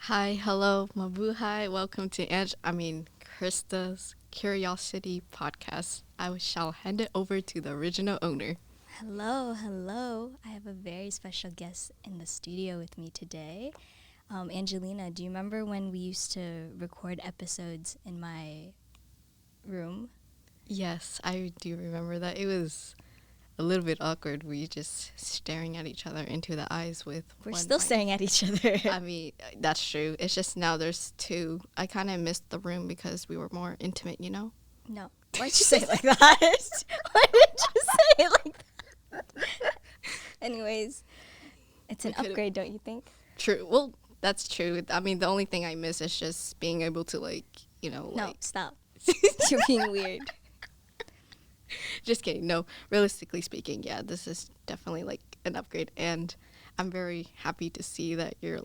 Hi, hello, mabuhay. Welcome to Krista's Curiosity Podcast. I shall hand it over to the original owner. Hello, hello. I have a very special guest in the studio with me today. Angelyna, do you remember when we used to record episodes in my room? Yes, I do remember that. It was a little bit awkward. We just staring at each other into the eyes with We're one still mic. staring at each other. That's true. It's just now there's two. I kind of missed the room because we were more intimate, you know? No. Why'd you say it like that? Why did you say it like that? Anyways, it's an upgrade, don't you think? True. Well, that's true. The only thing I miss is just being able to, No, stop. You're being weird. Just kidding. No, realistically speaking, yeah, this is definitely an upgrade, and I'm very happy to see that you're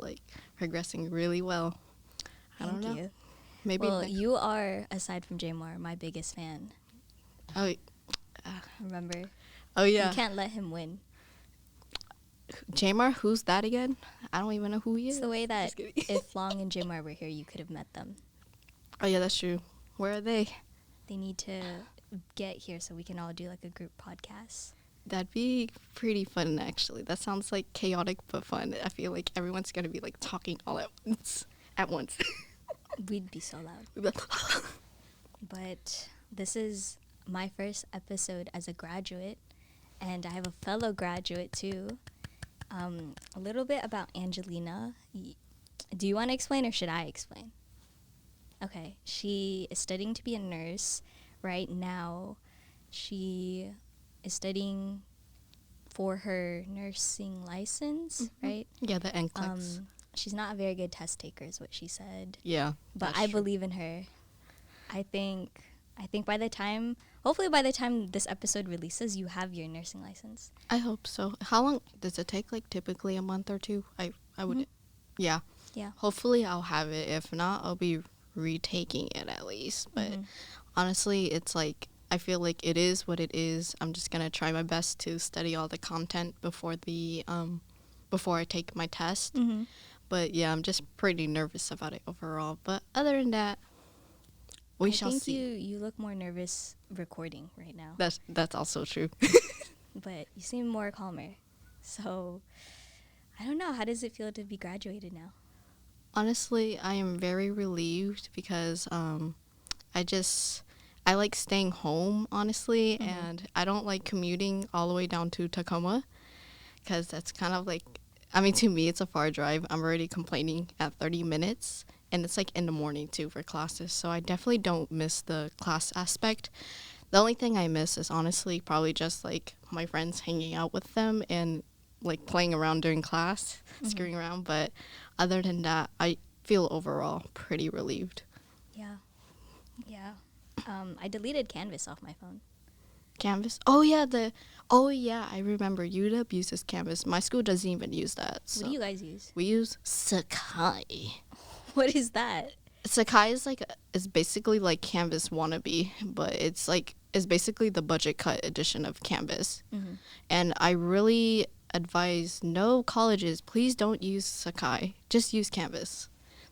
progressing really well. I don't know. Thank you. Maybe. Well, you are, aside from Jamar, my biggest fan. Oh. Remember? Oh yeah. You can't let him win. Jamar, who's that again? I don't even know who he is. It's the way that if Long and Jamar were here, you could have met them. Oh yeah, that's true. Where are they? They need to get here so we can all do a group podcast. That'd be pretty fun, actually. That sounds chaotic but fun. I feel like everyone's gonna be talking all at once. We'd be so loud. We'd be like, But this is my first episode as a graduate, and I have a fellow graduate too. A little bit about Angelyna. Do you want to explain or should I explain? Okay, she is studying to be a nurse. Right now, she is studying for her nursing license, right? Yeah, the NCLEX. She's not a very good test taker, is what she said. Yeah, but I believe in her. I think hopefully by the time this episode releases, you have your nursing license. I hope so. How long does it take? Typically a month or two? I would. Mm-hmm. Yeah. Yeah. Hopefully I'll have it. If not, I'll be retaking it at least. But honestly, it's I feel like it is what it is. I'm just gonna try my best to study all the content before I take my test. Mm-hmm. But yeah, I'm just pretty nervous about it overall. But other than that, we shall see. I think you look more nervous recording right now. That's also true. But you seem more calmer. So I don't know. How does it feel to be graduated now? Honestly, I am very relieved because I like staying home, honestly, and I don't like commuting all the way down to Tacoma because that's kind of to me, it's a far drive. I'm already complaining at 30 minutes, and it's in the morning too for classes, so I definitely don't miss the class aspect. The only thing I miss is honestly probably just my friends hanging out with them and playing around during class, screwing around, but other than that, I feel overall pretty relieved. Yeah. I deleted Canvas off my phone. Canvas? Oh yeah, I remember. UW uses Canvas. My school doesn't even use that. So. What do you guys use? We use Sakai. What is that? Sakai is basically like Canvas wannabe, but it's basically the budget cut edition of Canvas. Mm-hmm. And I really advise no colleges, please don't use Sakai. Just use Canvas.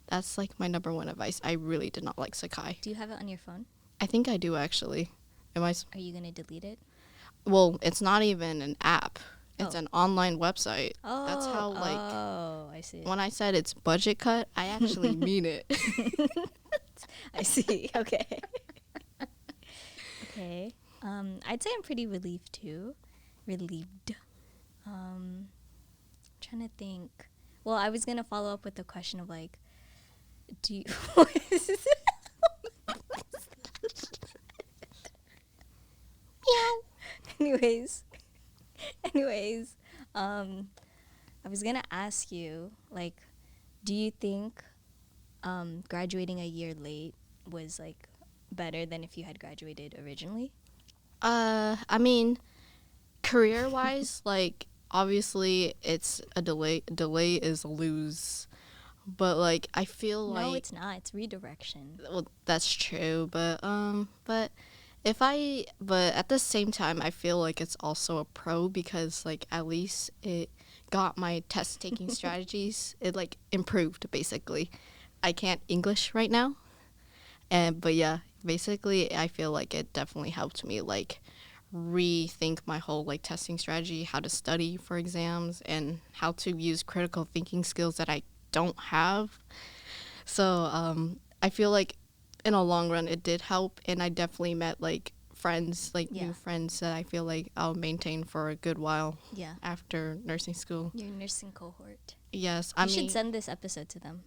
That's my number one advice. I really did not like Sakai. Do you have it on your phone? I think I do actually. Are you going to delete it? Well, it's not even an app. It's an online website. Oh, that's how I see. When I said it's budget cut, I actually mean it. I see. Okay. Okay. I'd say I'm pretty relieved too. Relieved. Trying to think. Well, I was gonna follow up with the question of do you? Anyways, I was gonna ask you, do you think graduating a year late was better than if you had graduated originally? Career-wise, obviously it's a delay. Delay is a lose. But I feel No, it's not. It's redirection. Well, that's true, but at the same time, I feel it's also a pro because at least it got my test taking strategies. It like improved basically. I can't English right now, but yeah, basically I feel like it definitely helped me like rethink my whole like testing strategy, how to study for exams, and how to use critical thinking skills that I don't have. So I feel like in a long run it did help, and I definitely met like friends, like Yeah. new friends that I feel like I'll maintain for a good while Yeah. after nursing school. Your nursing cohort. Yes, You should send this episode to them.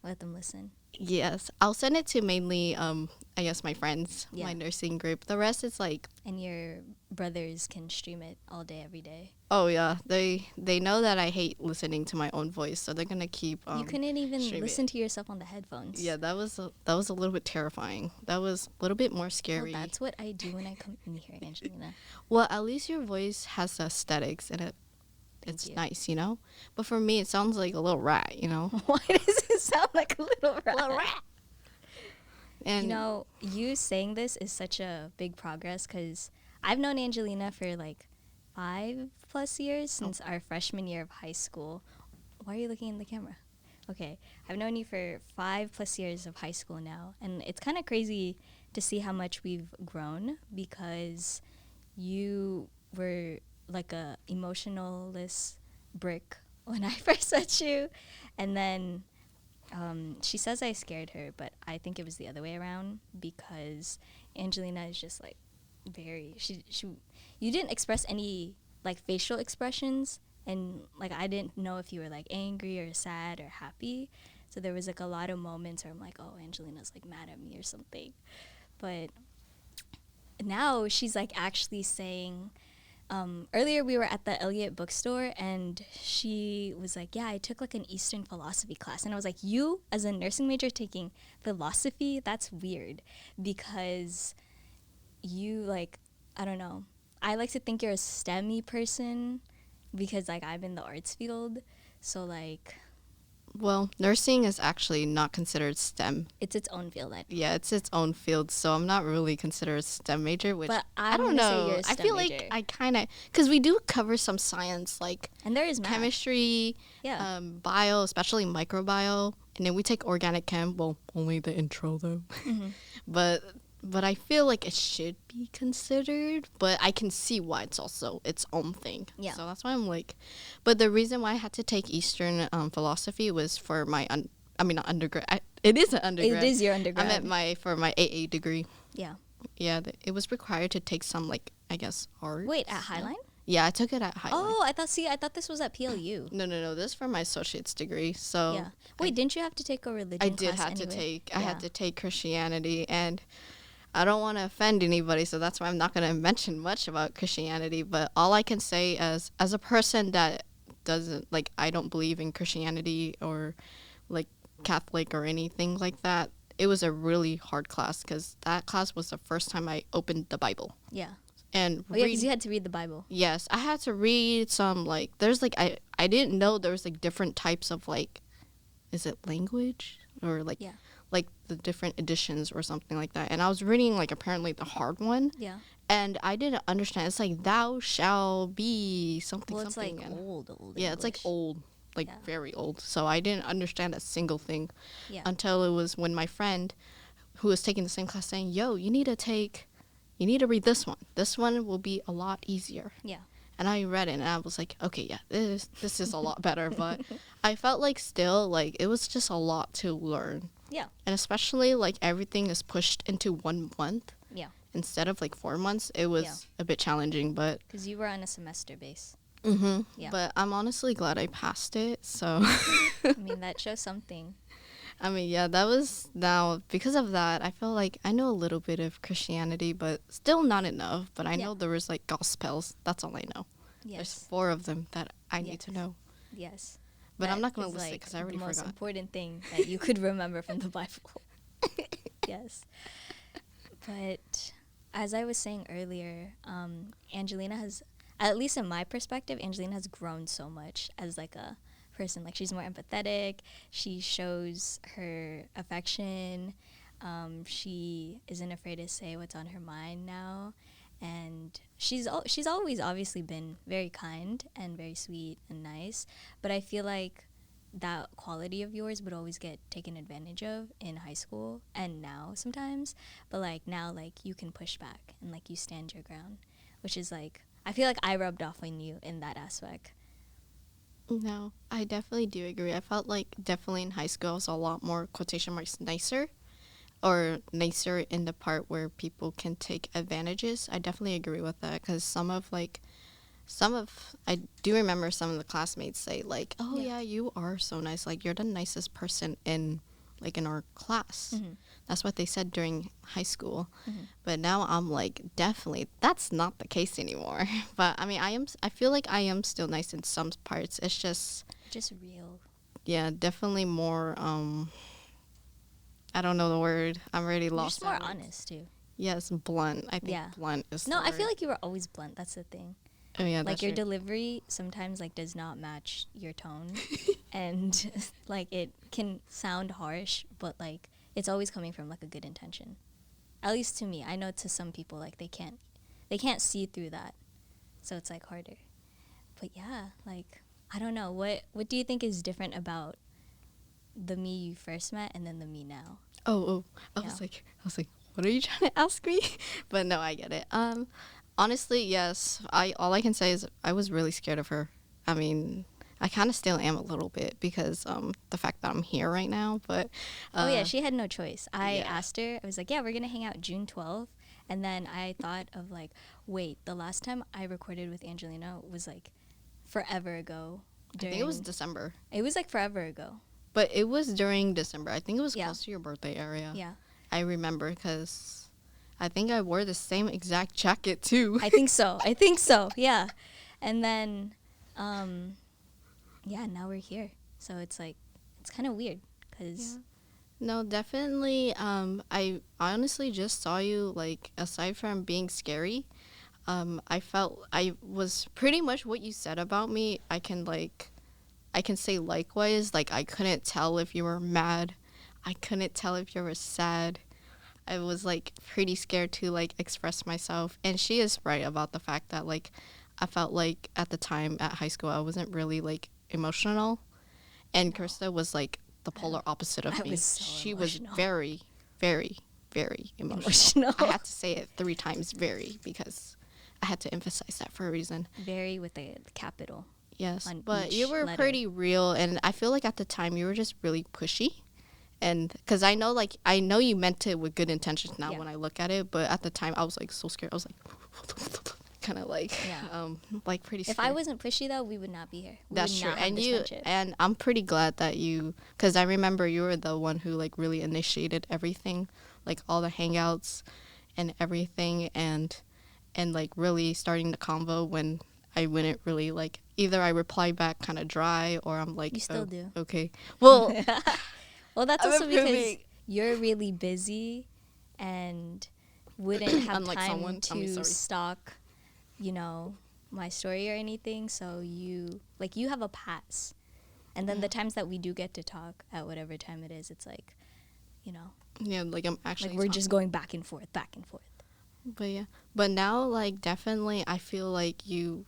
Let them listen. yes, I'll send it to mainly I guess my friends, Yeah. my nursing group. The rest is like, And your brothers can stream it all day, every day. oh yeah, they know that I hate listening to my own voice, so they're gonna keep. You couldn't even stream listen it. to yourself on the headphones. Yeah, that was a little bit terrifying. That was a little bit more Well, scary. that's what I do when I come in here, Angelyna. Well, at least your voice has aesthetics and it's you. nice, you know. But for me, it sounds like a little rat, you know. Why does it sound like a little rat? Little rat. And You know, you saying this is such a big progress because I've known Angelyna for like 5+ years since our freshman year of high school. Why are you looking in the camera? Okay, I've known you for 5+ years of high school now, and it's kind of crazy to see how much we've grown because you were like a emotionalist brick when I first met you, and then she says I scared her, but I think it was the other way around because Angelyna is just like very she you didn't express any like facial expressions, and like I didn't know if you were like angry or sad or happy. So there was like a lot of moments where I'm like, oh, Angelyna's like mad at me or something. But now she's like actually saying, earlier we were at the Elliott bookstore and she was like, yeah, I took like an Eastern philosophy class. And I was like, you as a nursing major taking philosophy? That's weird because you like, I don't know. I like to think you're a STEM-y person because like I'm in the arts field. So like well, nursing is actually not considered STEM. it's its own field. Yeah, it's its own field, so I'm not really considered a STEM major, which But I I'm don't gonna say know. you're a I STEM feel major. like I kind of, because we do cover some science, like And there is math. chemistry, Yeah. bio, especially microbio, and then we take organic chem. Well, only the intro though. Mm-hmm. But I feel like it should be considered, but I can see why it's also its own thing. Yeah. So that's why I'm like, but the reason why I had to take Eastern philosophy was for my not undergrad. It is an undergrad. It is your I undergrad. meant for my AA degree. Yeah. Yeah, it was required to take some like I guess art. Wait, at Highline? Yeah, I took it at Highline. Oh, I thought this was at PLU. No. This is for my associate's degree. So Yeah. Wait, didn't you have to take a religion I did class have to anyway? take. I Yeah. had to take Christianity, and I don't want to offend anybody, so that's why I'm not going to mention much about Christianity. But all I can say as a person that doesn't like, I don't believe in Christianity or like Catholic or anything like that. It was a really hard class because that class was the first time I opened the Bible. Yeah. And Oh, yeah, because you had to read the Bible. yes, I had to read some like there's like I didn't know there was like different types of like, is it language or like Yeah. like the different editions or something like that. And I was reading like apparently the hard one, Yeah. and I didn't understand. It's like thou shall be something Well, it's something. like and- old yeah, it's like English. old, like Yeah. very old. So I didn't understand a single thing Yeah. until it was when my friend who was taking the same class saying, "Yo, you need to read this one. This one will be a lot easier." Yeah. And I read it and I was like, okay, yeah, this is a lot better. But I felt like still like it was just a lot to learn. Yeah. And especially like everything is pushed into 1 month Yeah. instead of like 4 months. It was Yeah. a bit challenging, but Because you were on a semester base. Yeah. but I'm honestly glad I passed it. So I mean, that shows something. I mean, yeah, that was now because of that. I feel like I know a little bit of Christianity, but still not enough. But I Yeah. know there was like gospels. That's all I know. There's Yes. 4 of them that I need to Yes. know. Yes. But I'm That not going to is, list it like, because I already the most forgot. important thing that you could remember from the Bible. Yes. But as I was saying earlier, Angelyna has, at least in my perspective, Angelyna has grown so much as like a person. Like she's more empathetic. She shows her affection. She isn't afraid to say what's on her mind now. and she's always obviously been very kind and very sweet and nice, but I feel like that quality of yours would always get taken advantage of in high school and now sometimes, but like now like you can push back and like you stand your ground, which is like I feel like I rubbed off on you in that aspect. No, I definitely do agree. I felt like definitely in high school I was a lot more quotation marks nicer, or nicer in the part where people can take advantages. I definitely agree with that because I do remember some of the classmates say like, "Oh Yeah. yeah, you are so nice. Like you're the nicest person in our class." Mm-hmm. That's what they said during high school. Mm-hmm. But now I'm like, definitely that's not the case anymore. But I mean, I feel like I am still nice in some parts. It's Just real. yeah, definitely more I don't know the word. I'm already You're lost. just more honest too. Yes, blunt. I think Yeah. blunt is No, the I feel word. like you were always blunt. That's the thing. Oh yeah, Like that's your true. delivery sometimes like does not match your tone, and like it can sound harsh, but like it's always coming from like a good intention. At least to me, I know to some people like they can't see through that, so it's like harder. But yeah, like I don't know what do you think is different about the me you first met and then the me now? Oh, I Yeah. was like, what are you trying to ask me? But no, I get it. Honestly, yes. All I can say is I was really scared of her. I mean, I kind of still am a little bit because the fact that I'm here right now. But Oh yeah, she had no choice. I yeah. asked her. I was like, "Yeah, we're gonna hang out June 12th." And then I thought of like, wait, the last time I recorded with Angelyna was like forever ago. I think it was December. It was like forever ago. But it was during December. I think it was Yeah. close to your birthday area. Yeah, I remember because I think I wore the same exact jacket too. I think so. I think so. Yeah, and then, yeah, now we're here. So it's like it's kind of weird because Yeah. No, definitely. I honestly just saw you like aside from being scary. I felt I was pretty much what you said about me. I can say likewise. Like I couldn't tell if you were mad. I couldn't tell if you were sad. I was like pretty scared to like express myself. And she is right about the fact that like I felt like at the time at high school I wasn't really like emotional. And No. Krista was like the polar opposite of I me. was so She emotional. was very, very, very emotional. Emotional. I had to say it 3 times very because I had to emphasize that for a reason. very with the capital. Yes, On but each you were letter. pretty real, and I feel like at the time you were just really pushy. And because I know you meant it with good intentions now Yeah. when I look at it, but at the time I was like so scared. I was like, kind of like, Yeah. like pretty scared. If I wasn't pushy though, we would not be here. We That's would true, not have and this friendship. and I'm pretty glad that because I remember you were the one who like really initiated everything, like all the hangouts, and everything, and like really starting the convo when I wouldn't really like either I reply back kind of dry or I'm like You still "Oh, do. okay, well Well, that's I'm also because improving. you're really busy and wouldn't have Unlike time someone, I mean, to sorry. stalk, my story or anything. So you have a pass. And then the times that we do get to talk at whatever time it is, it's like, Yeah, like I'm actually like we're just talking. going back and forth, back and forth. But yeah, but now like definitely I feel like you.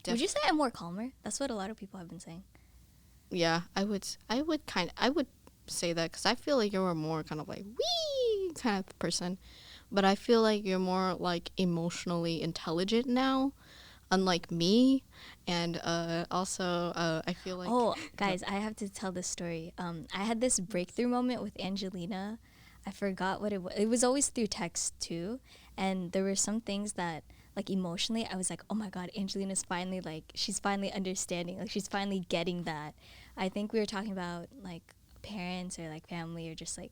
Would you say I'm more calmer? That's what a lot of people have been saying. Yeah, I would say that because I feel like you're more kind of like wee kind of person, but I feel like you're more like emotionally intelligent now, unlike me, and also I feel like Oh, guys, I have to tell this story. I had this breakthrough moment with Angelyna. I forgot what it was. It was always through text too, and there were some things that, like emotionally, I was like, "Oh my God, Angelina's finally she's finally understanding. Like she's finally getting that." I think we were talking about like parents or like family or just like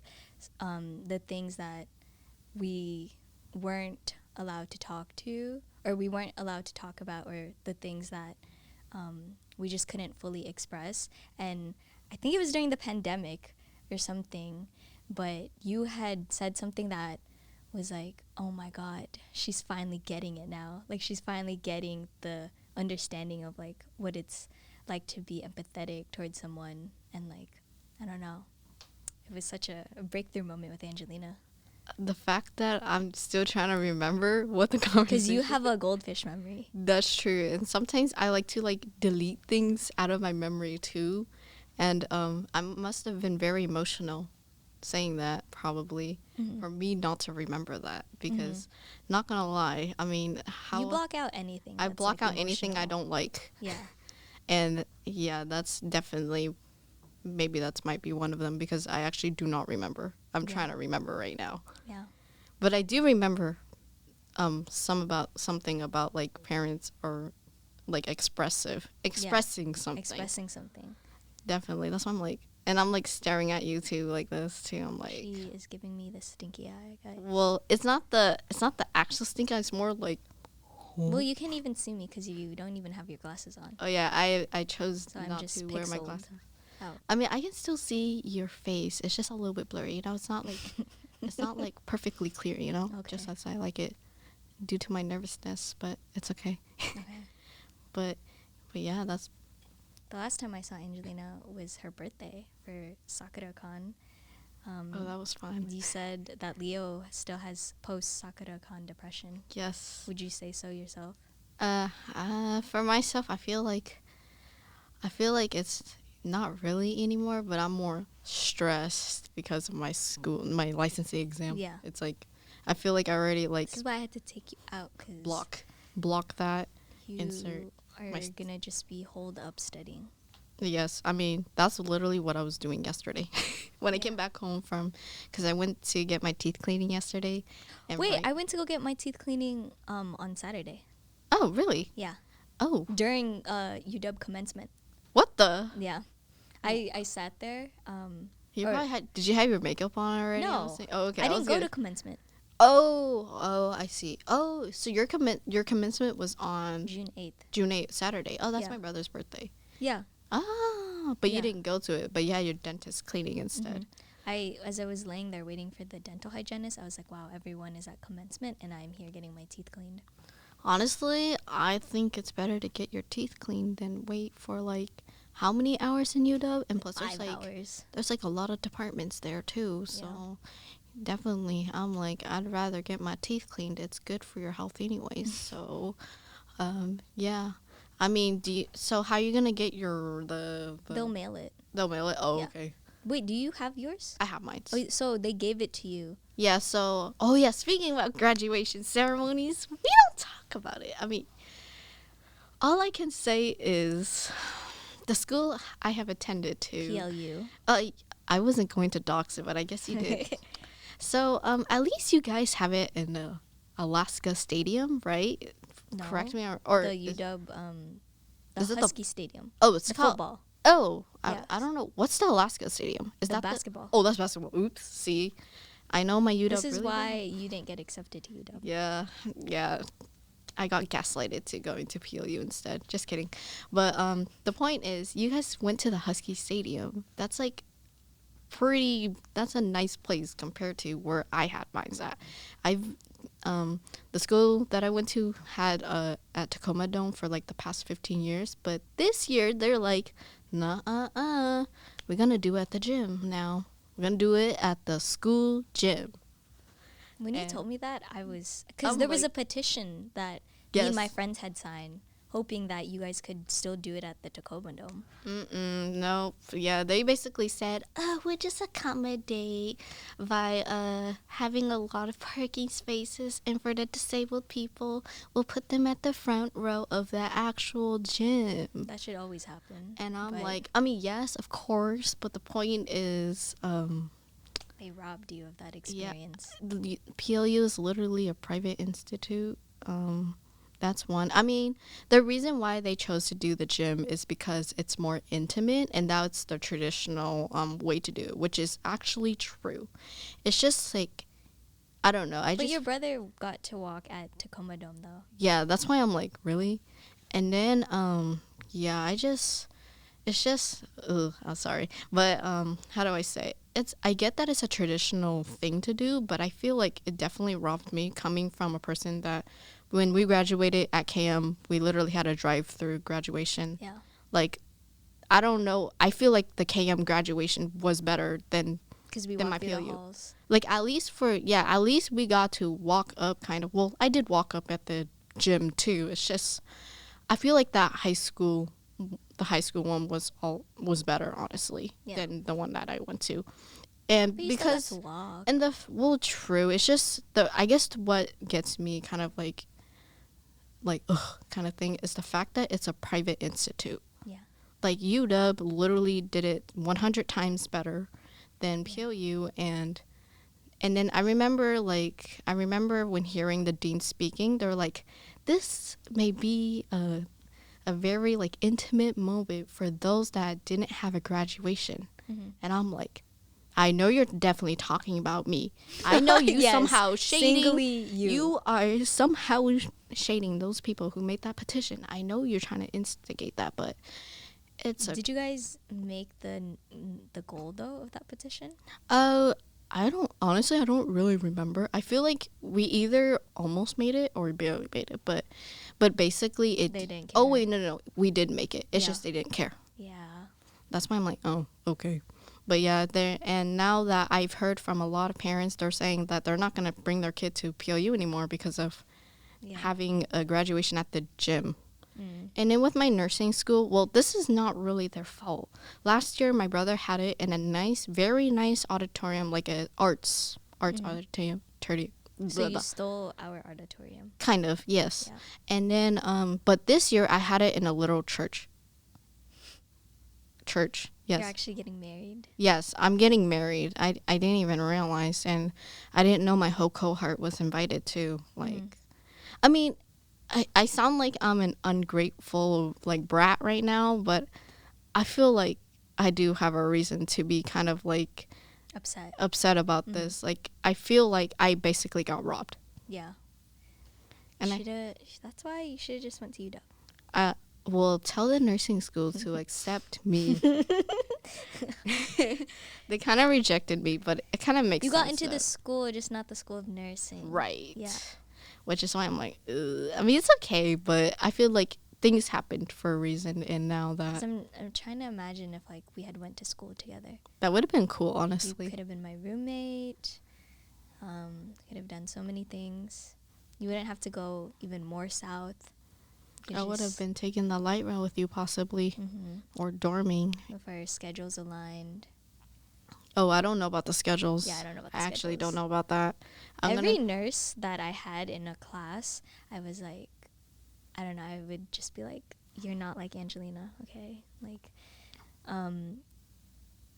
the things that we weren't allowed to talk to or we weren't allowed to talk about or the things that we just couldn't fully express. And I think it was during the pandemic or something, but you had said something that was like, oh my God, she's finally getting it now. Like she's finally getting the understanding of like what it's like to be empathetic towards someone. And like, I don't know. It was such a breakthrough moment with Angelyna. the fact that I'm still trying to remember what the Because conversation. you have a goldfish memory. That's true, and sometimes I like to like delete things out of my memory too, and I must have been very emotional, saying that probably Mhm. for me not to remember that because, not gonna lie, I mean how You block out anything. I that's, block like, out anything I emotional. don't like, Yeah. and yeah, that's definitely maybe that's might be one of them because I actually do not remember. I'm Yeah. trying to remember right now. Yeah. But I do remember something about like parents or like expressing something. Expressing something. Definitely. That's why I'm like, and I'm like staring at you too like this too. I'm like, She is giving me the stinky eye, guys. well, it's not the actual stink eye. It's more like, Well, you can't even see me because you don't even have your glasses on. oh yeah, I chose So I'm not just to wear my pixeled glasses. out. I mean, I can still see your face. It's just a little bit blurry. You know, it's not like it's not like perfectly clear. You know, Okay. just as I like it, due to my nervousness. But it's okay. Okay. But yeah, that's The last time I saw Angelyna was her birthday for SakuraCon. that was fun. You said that Leo still has post SakuraCon depression. Yes. Would you say so yourself? For myself, I feel like it's not really anymore, but I'm more stressed because of my school, my licensing exam. Yeah. It's like I feel like I already like This is why I had to take you out because block that. you insert are my gonna just be holed up studying. Yes, I mean that's literally what I was doing yesterday when I Yeah. came back home from, because I went to get my teeth cleaning yesterday. And Wait, I went to go get my teeth cleaning on Saturday. Oh really? Yeah, Oh, during UW commencement. what the? Yeah, I sat there. You Or- probably had. Did you have your makeup on already? I No. was saying- Oh, okay. I was didn't go gonna- to commencement. Oh, I see. Oh, so your commencement was on June 8th. June 8th, Saturday. Oh, that's Yeah. my brother's birthday. Yeah. Ah, but Yeah. you didn't go to it. But you had your dentist cleaning instead. As I was laying there waiting for the dental hygienist, I was like, wow, everyone is at commencement and I'm here getting my teeth cleaned. Honestly, I think it's better to get your teeth cleaned than wait for like how many hours in UW? And plus, 5 hours. there's like a lot of departments there too. So definitely, I'm like, I'd rather get my teeth cleaned. It's good for your health anyways. So, yeah. I mean, so how are you gonna get your They'll mail it. They'll mail it. Oh, Yeah. okay. Wait, do you have yours? I have mine. Oh, so they gave it to you. Yeah. So, oh yeah. Speaking about graduation ceremonies, we don't talk about it. I mean, all I can say is the school I have attended to. PLU. I wasn't going to dox it, but I guess you did. So, at least you guys have it in the Alaska Stadium, right? No, Correct me, or the is- UW, the is it the- Husky Stadium. oh, it's The called football. Oh, Yes. I don't know. What's the Alaska Stadium? Is The that basketball. Oh, that's basketball. Oops. See, I know my UW. This is really why well. you didn't get accepted to UW. Yeah. I got gaslighted to going to PLU instead. Just kidding. But the point is, you guys went to the Husky Stadium. That's like that's a nice place compared to where I had mine at. The school that I went to had at Tacoma Dome for like the past 15 years, but this year they're like, we're gonna do it at the gym now. We're gonna do it at the school gym. When you And- told me that, I was... Because I'm there was a like- petition that me and my Yes. friends had signed, hoping that you guys could still do it at the Tacoma Dome. No. Yeah, they basically said, we'll just accommodate by having a lot of parking spaces, and for the disabled people, we'll put them at the front row of the actual gym. That should always happen. And I'm But like, I mean, yes, of course, but the point is, they robbed you of that experience. the PLU is literally a private institute. That's one. I mean, the reason why they chose to do the gym is because it's more intimate, and that's the traditional way to do it, which is actually true. It's just like, I don't know. But your brother got to walk at Tacoma Dome, though. Yeah, that's why I'm like, really? And then, yeah, it's just, I'm sorry. But, how do I say it? I get that it's a traditional thing to do, but I feel like it definitely robbed me coming from a person that when we graduated at KM, we literally had a drive-through graduation. Yeah. Like, I don't know. I feel like the KM graduation was better than Because we than my walked through the PLU. halls. Like at least we got to walk up kind of. Well, I did walk up at the gym too. It's just I feel like the high school one was better honestly than the one that I went to. And But you because still got to walk. and well, true. It's just I guess what gets me kind of like ugh kind of thing is the fact that it's a private institute. Yeah. Like UW literally did it 100 times better than PLU, and then I remember when hearing the dean speaking, they're like, this may be a very like intimate moment for those that didn't have a graduation. And I'm like, I know you're definitely talking about me. I know you somehow shading. Singly You are somehow shading those people who made that petition. I know you're trying to instigate that, but Did you guys make the goal though of that petition? I don't really remember. I feel like we either almost made it or barely made it, but basically They didn't care. Oh wait, no, we did make it. It's just they didn't care. Yeah. That's why I'm like, oh, okay. But yeah, and now that I've heard from a lot of parents, they're saying that they're not going to bring their kid to PLU anymore because of having a graduation at the gym. And then with my nursing school, well, this is not really their fault. Last year, my brother had it in a very nice auditorium, like a arts auditorium. So you stole our auditorium. Kind of, yes. Yeah. And then, but this year I had it in a little church. Yes. You're actually getting married? Yes, I'm getting married. I didn't even realize, and I didn't know my whole cohort was invited too. Like, I mean, I sound like I'm an ungrateful like brat right now, but I feel like I do have a reason to be kind of like upset about this. Like, I feel like I basically got robbed. Yeah. And that's why you should have just went to UW. Well, tell the nursing school to accept me. They kind of rejected me, but it kind of makes sense. You got into the school, just not the school of nursing. Right. Yeah. Which is why I'm like, ugh. I mean, it's okay, but I feel like things happened for a reason, and now that... I'm trying to imagine if, like, we had went to school together. That would have been cool, honestly. You could have been my roommate. Could have done so many things. You wouldn't have to go even more south. I would have been taking the light rail with you, possibly, or dorming. If our schedules aligned. Oh, I don't know about the schedules. Yeah, I don't know about the schedules. I actually schedules. don't know about that. Every nurse that I had in a class, I was like, I don't know, I would just be like, you're not like Angelyna, okay? Like,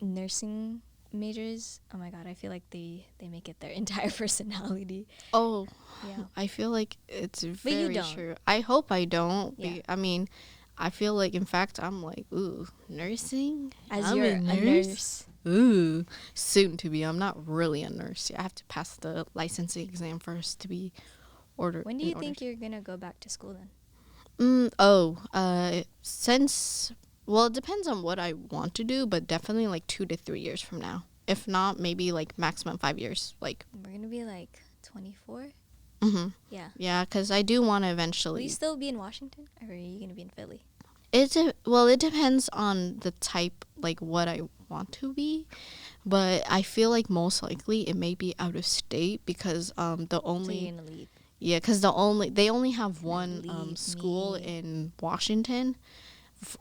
nursing majors, oh my God, I feel like they make it their entire personality. Oh, yeah. I feel like it's but very you don't. true. I hope I don't. Yeah. I mean, I feel like, in fact, I'm like, ooh, nursing? As you're a nurse? Ooh, soon to be. I'm not really a nurse. I have to pass the licensing exam first to be ordered. When do you think you're going to go back to school then? Well, it depends on what I want to do, but definitely like 2 to 3 years from now. If not, maybe like maximum 5 years. Like, we're going to be like 24? Yeah. Yeah, because I do want to eventually... Will you still be in Washington, or are you going to be in Philly? It depends on the type, like what I want to be, but I feel like most likely it may be out of state because So you're gonna leave. Yeah, because they only have one school in Washington.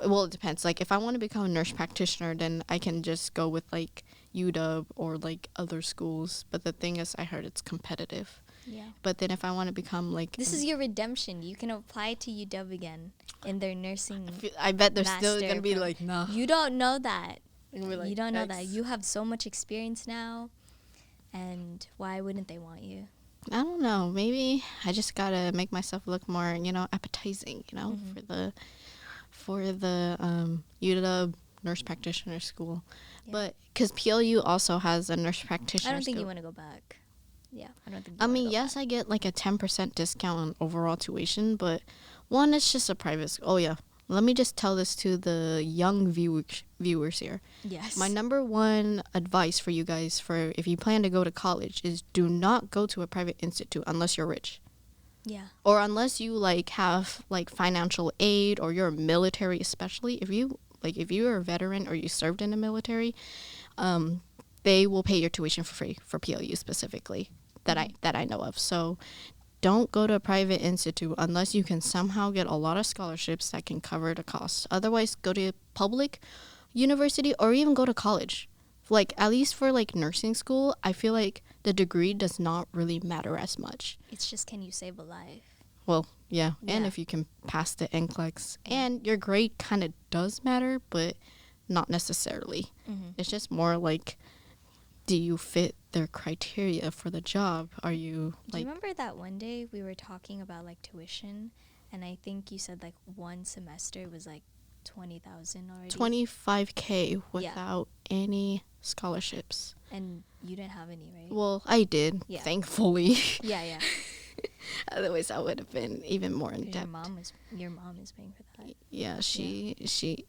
Well, it depends. Like, if I want to become a nurse practitioner, then I can just go with like UW or like other schools. But the thing is, I heard it's competitive. Yeah. But then if I want to become like... This is your redemption. You can apply to UW again in their nursing I bet they're still master going to be like, nah. You don't know that. Like, you don't know that. You have so much experience now, and why wouldn't they want you? I don't know. Maybe I just got to make myself look more, appetizing, for the UW nurse practitioner school. Yeah. But because PLU also has a nurse practitioner I don't think school. you want to go back. Yeah, I don't think I mean, yes, I get like a 10% discount on overall tuition, but one, it's just a private school. Oh, yeah. Let me just tell this to the young viewers here. Yes. My number one advice for you guys for if you plan to go to college is do not go to a private institute unless you're rich. Yeah. Or unless you like have like financial aid or you're military, especially if you're a veteran or you served in the military, they will pay your tuition for free for PLU specifically that I know of. So don't go to a private institute unless you can somehow get a lot of scholarships that can cover the cost. Otherwise, go to public university or even go to college. Like, at least for like nursing school, I feel like the degree does not really matter as much. It's just, can you save a life? Well, yeah. And Yeah. if you can pass the NCLEX. And your grade kind of does matter, but not necessarily. It's just more like, do you fit their criteria for the job? Are you Do like... you remember that one day we were talking about like tuition, and I think you said like one semester was like 20,000 already. 25K without any scholarships. And you didn't have any, right? Well, I did, Yeah. thankfully. Yeah. Otherwise, that would have been even more in 'Cause depth. your mom is paying for that. Yeah,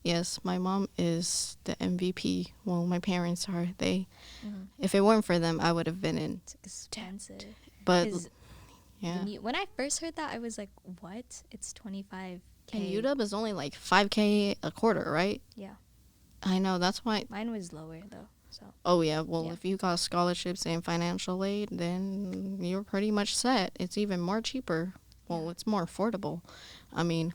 yes, my mom is the MVP. Well, my parents are. If it weren't for them, I would have been in. It's expensive. But 'Cause yeah, when I first heard that, I was like, what? It's 25K. and UW is only like 5K a quarter, right? Yeah. I know, that's why. Mine was lower though. So Oh yeah, well, Yeah. if you got scholarships and financial aid, then you're pretty much set. It's even more cheaper. Well, Yeah. it's more affordable. I mean,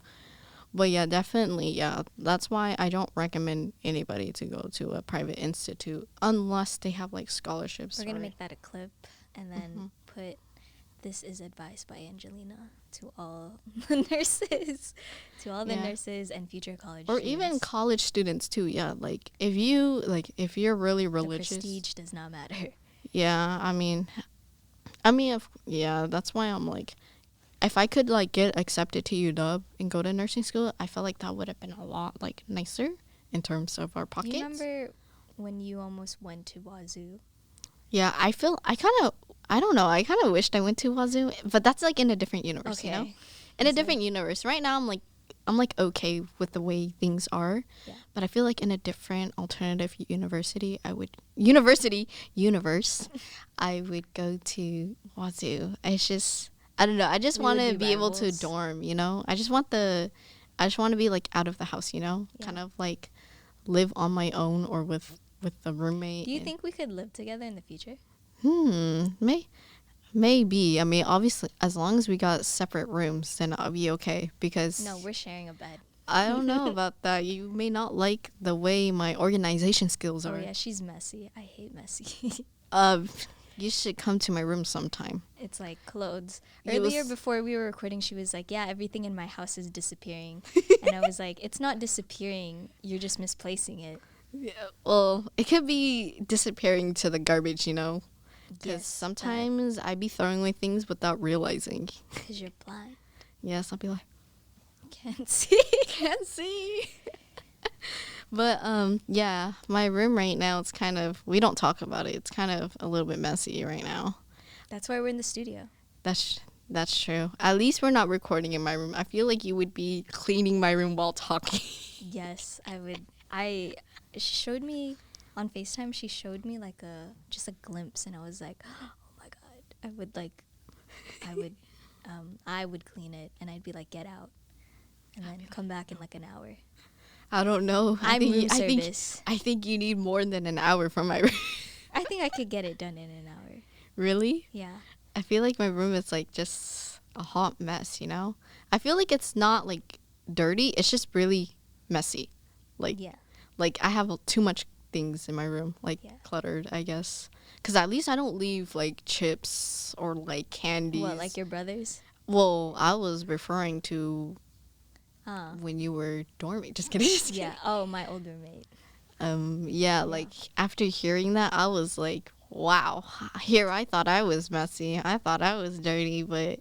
but yeah, definitely, yeah. That's why I don't recommend anybody to go to a private institute unless they have like scholarships. we're gonna or- make that a clip and then put, "This is advice by Angelyna" to all the nurses, Yeah. nurses and future college or students. even college students too. Yeah, like if you're really The religious. prestige does not matter. Yeah, yeah, that's why I'm like, if I could like get accepted to UW and go to nursing school, I felt like that would have been a lot like nicer in terms of our Do pockets. you remember when you almost went to Wazoo? Yeah, I don't know, I kind of wished I went to Wazoo, but that's like in a different universe, you know? In a It's different universe. Right now, I'm like okay with the way things are, Yeah. but I feel like in a different alternative universe, I would go to Wazoo. It's just, I don't know. I just We want would to be be able to rivals. dorm, you know? I just want to be like out of the house, you know? Yeah. Kind of like live on my own or with the roommate. Do you and- think we could live together in the future? Maybe. I mean, obviously, as long as we got separate rooms, then I'll be okay. Because No, we're sharing a bed. I don't know about that. You may not like the way my organization skills Oh are. yeah, she's messy. I hate messy. You should come to my room sometime. It's like clothes. You will Earlier, s- before we were recording, she was like, "Yeah, everything in my house is disappearing," and I was like, "It's not disappearing. You're just misplacing it." Yeah. Well, it could be disappearing to the garbage, you know. Because Yes, sometimes I be throwing away things without realizing. because you're blind, Yes, I'll be like, can't see. can't see. But yeah, my room right now, it's kind of, we don't talk about it. It's kind of a little bit messy right now. That's why we're in the studio. That's true. At least we're not recording in my room. I feel like you would be cleaning my room while talking. Yes, I would. She showed me on FaceTime. She showed me like just a glimpse, and I was like, "Oh my god!" I would clean it, and I'd be like, "Get out," and then come back in like an hour. I don't know. I'm room service. I think you need more than an hour from my room. I think I could get it done in an hour. Really? Yeah. I feel like my room is like just a hot mess, you know? I feel like it's not like dirty, it's just really messy. Like Yeah. like I have too much things in my room, like Yeah. cluttered, I guess. Cuz at least I don't leave like chips or like candies. What, like your brothers? Well, I was referring to Huh. when you were dorming. Just kidding. Just kidding. Yeah. Oh, my old roommate. Yeah, like after hearing that, I was like, wow, here I thought I was messy. I thought I was dirty, but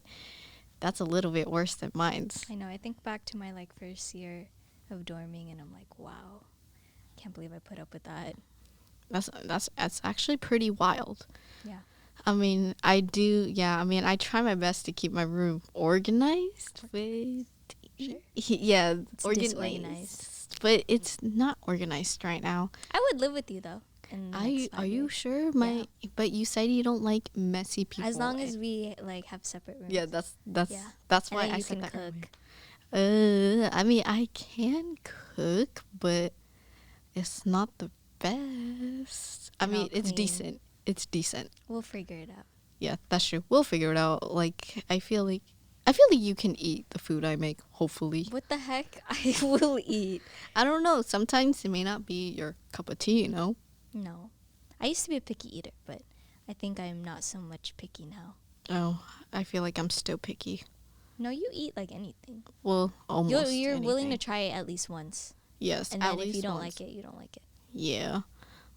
that's a little bit worse than mine's. I know. I think back to my like first year of dorming, and I'm like, wow, can't believe I put up with that. That's actually pretty wild. Yeah. I mean, I try my best to keep my room organized, but Sure. yeah, It's organized. disorganized. But it's not organized right now. I would live with you though. In the next 5 Are you years. sure? Yeah. But you said you don't like messy people. As long as we like have separate rooms. Yeah, that's Yeah. that's And why then I you said can that cook. earlier. I mean, I can cook, but it's not the best. I And mean, all it's clean. decent. It's decent. We'll figure it out. Yeah, that's true. We'll figure it out. Like, I feel like you can eat the food I make, hopefully. What the heck? I will eat. I don't know. Sometimes it may not be your cup of tea, you know? No. I used to be a picky eater, but I think I'm not so much picky now. Oh, I feel like I'm still picky. No, you eat like anything. Well, almost You're willing to anything. try it at least once. Yes, And at then if least you don't once. like it, you don't like it. Yeah.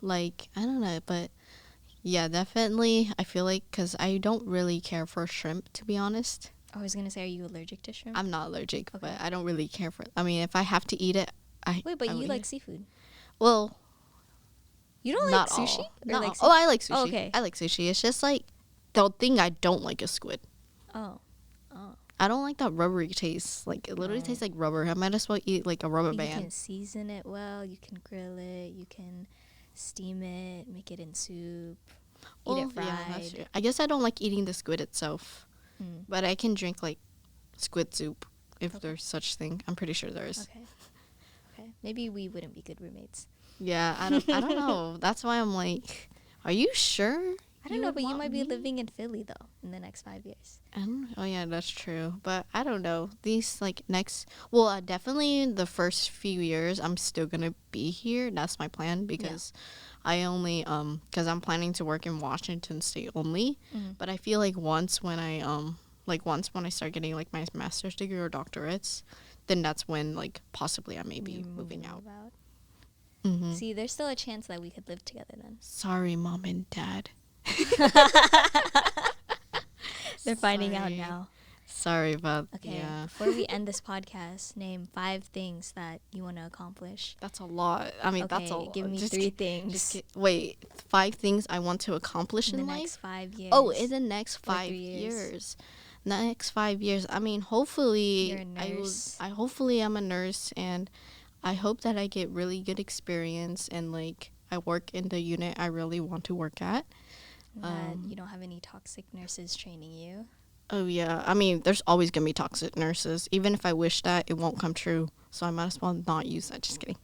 Like, I don't know, but yeah, definitely. I feel like, because I don't really care for shrimp, to be honest. I was going to say, are you allergic to shrimp? I'm not allergic, Okay. but I don't really care for it. I mean, if I have to eat it, Wait, but I you would like eat it. seafood. Well, You don't not like sushi? all. Or Not like all. Oh, I like sushi. Oh, okay. I like sushi. It's just like, the thing I don't like is squid. Oh. I don't like that rubbery taste. Like, it literally No. tastes like rubber. I might as well eat like a rubber You band. can season it well. You can grill it. You can steam it. Make it in soup. Eat it fried. Yeah, that's true. I guess I don't like eating the squid itself, but I can drink like squid soup if Okay. there's such thing. I'm pretty sure there is. Okay. Okay. Maybe we wouldn't be good roommates. Yeah, I don't know. That's why I'm like, are you sure? I don't know, would but you want might be me? living in Philly though in the next 5 years. Oh yeah, that's true. But I don't know. These like definitely the first few years I'm still gonna be here. That's my plan because I only because I'm planning to work in Washington State only. But I feel like once when I start getting like my master's degree or doctorates, then that's when like possibly I may be moving out. Mm-hmm. See, there's still a chance that we could live together then. Sorry, mom and dad. They're finding out Sorry. now. Sorry about Okay. yeah. Before we end this podcast, name 5 things that you want to accomplish. That's a lot. I mean, Okay, that's a lot. give me Just 3 ki- things Wait, 5 things I want to accomplish in in the life? next 5 years. Oh, in the next Or 5 3 years. years. Next 5 years. I mean, hopefully You're a nurse. hopefully I'm a nurse, and I hope that I get really good experience and like I work in the unit I really want to work at. That you don't have any toxic nurses training you. Oh yeah, I mean, there's always gonna be toxic nurses. Even if I wish that, it won't come true. So I might as well not use that. Just kidding.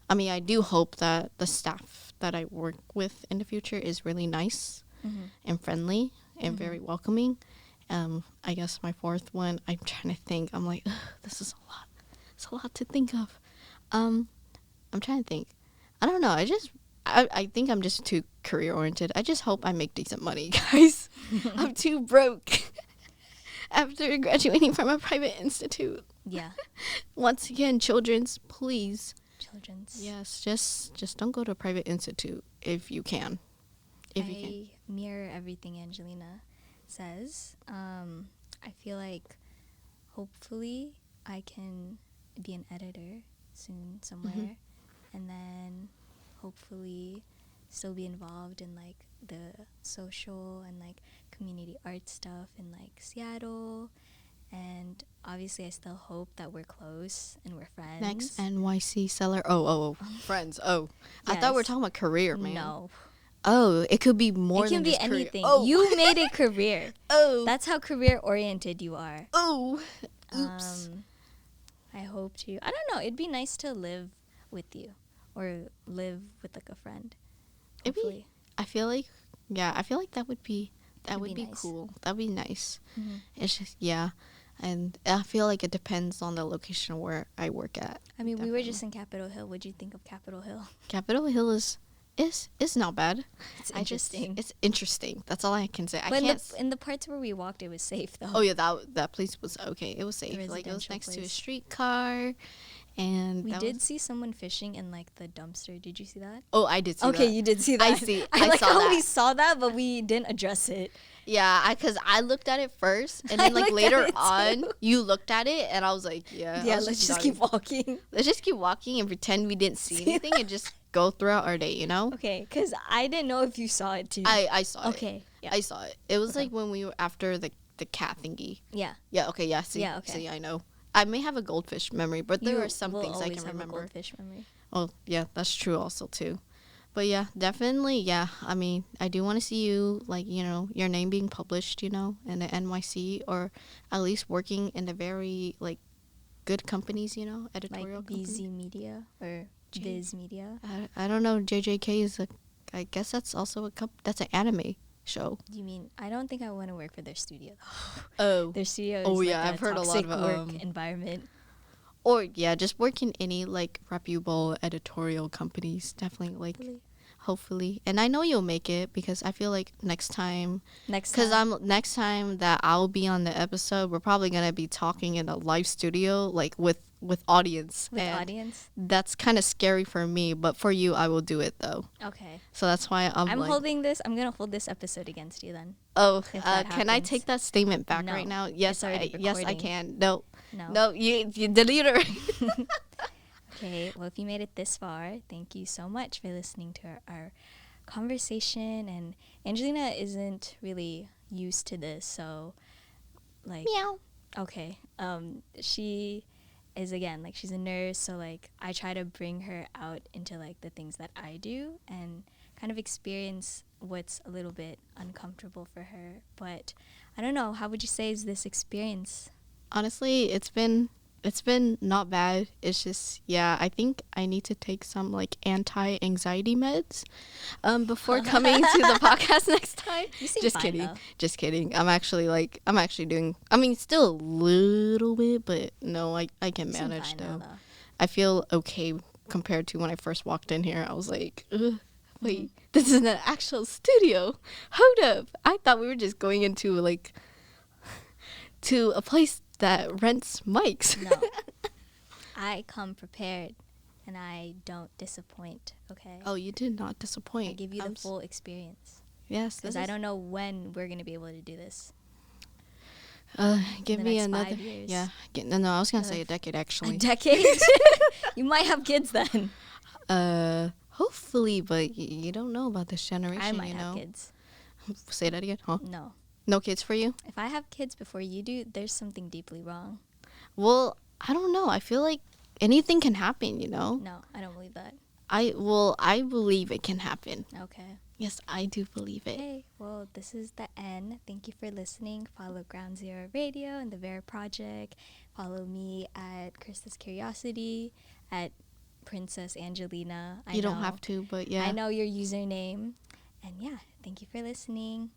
I mean, I do hope that the staff that I work with in the future is really nice and friendly and very welcoming. I guess my 4th one, I'm trying to think. I'm like, this is a lot. It's a lot to think of. I'm trying to think. I don't know. I think I'm just too career oriented. I just hope I make decent money, guys. I'm too broke after graduating from a private institute. Yeah. Once again, children's, please. Children's. Yes, just don't go to a private institute if you can. If you can. I mirror everything Angelyna says. I feel like hopefully I can be an editor soon somewhere, and then hopefully still be involved in like the social and like community art stuff in like Seattle. And obviously I still hope that we're close and we're friends. Next NYC seller. Oh, friends. Oh, I thought we were Yes. talking about career, man. No. Oh, it could be more It than can be just career. anything. Oh. You made a career. Oh. That's how career oriented you are. Oh. Oops. I hope to. I don't know. It'd be nice to live with you or live with like a friend. It'd be- Hopefully. I feel like that would be It'd be nice. cool. That'd be nice. Mhm. It's just and I feel like it depends on the location where I work at. I mean, we were Definitely. just in Capitol Hill. What'd you think of Capitol Hill? Capitol Hill is not bad. It's interesting. It's interesting. That's all I can say. But I can't. in the parts where we walked, it was safe though. Oh yeah, that place was okay. It was safe. Like it was residential next to a place. streetcar, and We that did was- see someone fishing in like the dumpster. Did you see that? Oh, I did see Okay, that. you did see I that. see- I I like saw how we that. saw that, but we didn't address it. Yeah, because I looked at it first, and I then like looked at later it on, too. you looked at it, and I was like, yeah. Yeah, I was let's just nodding. keep walking. Let's just keep walking and pretend we didn't see anything, and just go throughout our day. You know? Okay, because I didn't know if you saw it too. I saw it. Okay. Yeah. I saw it. It was Okay. like when we were after the cat thingy. Yeah. Yeah. Okay. Yeah. See. Yeah, okay. See. I know. I may have a goldfish memory, but there You are some will things I always can have a remember. goldfish memory. Oh, yeah, that's true also too. But yeah, definitely, yeah. I mean, I do want to see you, like, you know, your name being published, you know, in the NYC, or at least working in the very, like, good companies, you know, editorial Like companies. BZ Media or Viz Media. I don't know. JJK is I guess that's also that's an anime show. You mean, I don't think I want to work for their studio. Oh. Their studio is Oh, like yeah, a I've heard a lot toxic of, work environment. Or yeah, just work in any like reputable editorial companies. Definitely like Really? hopefully. And I know you'll make it because I feel like next time Next cuz time. next time that I'll be on the episode, we're probably going to be talking in a live studio like with audience. With and audience? That's kind of scary for me, but for you I will do it though. Okay. So that's why I'm like I'm going to hold this episode against you then. Oh, If that can I happens. take that statement back No, right now? Yes, it's already yes, I recording. can. No, No. you delete it. Okay, well, if you made it this far, thank you so much for listening to our conversation. And Angelina isn't really used to this, so like Meow. okay, she is, again, like, she's a nurse, so like I try to bring her out into like the things that I do and kind of experience what's a little bit uncomfortable for her. But I don't know, how would you say is this experience? Honestly, it's been not bad. It's just I think I need to take some like anti-anxiety meds before coming to the podcast next time. You seem Just fine, kidding. though. Just kidding. I'm actually doing, I mean, still a little bit, but no, I can You seem manage fine though. now, though. I feel okay compared to when I first walked in here. I was like, ugh, wait, Mm-hmm. this is an actual studio. Hold up. I thought we were just going into like to a place that rents mics. No. I come prepared and I don't disappoint, okay? Oh, you did not disappoint. I give you the full experience. Yes, Because I don't know when we're going to be able to do this. give the me next another. 5 years. Yeah. No, I was gonna say a decade actually. A decade? You might have kids then. Hopefully, but you don't know about this generation. I might you have know. kids. Say that again, huh? No. No kids for you? If I have kids before you do, there's something deeply wrong. Well, I don't know. I feel like anything can happen. You know. No, I don't believe that. I believe it can happen. Okay. Yes, I do believe it. Okay, well, this is the end. Thank you for listening. Follow Ground Zero Radio and the Vera Project. Follow me at Krista's Curiosity, at Princess Angelyna. You don't have to, but yeah. I know your username. And yeah, thank you for listening.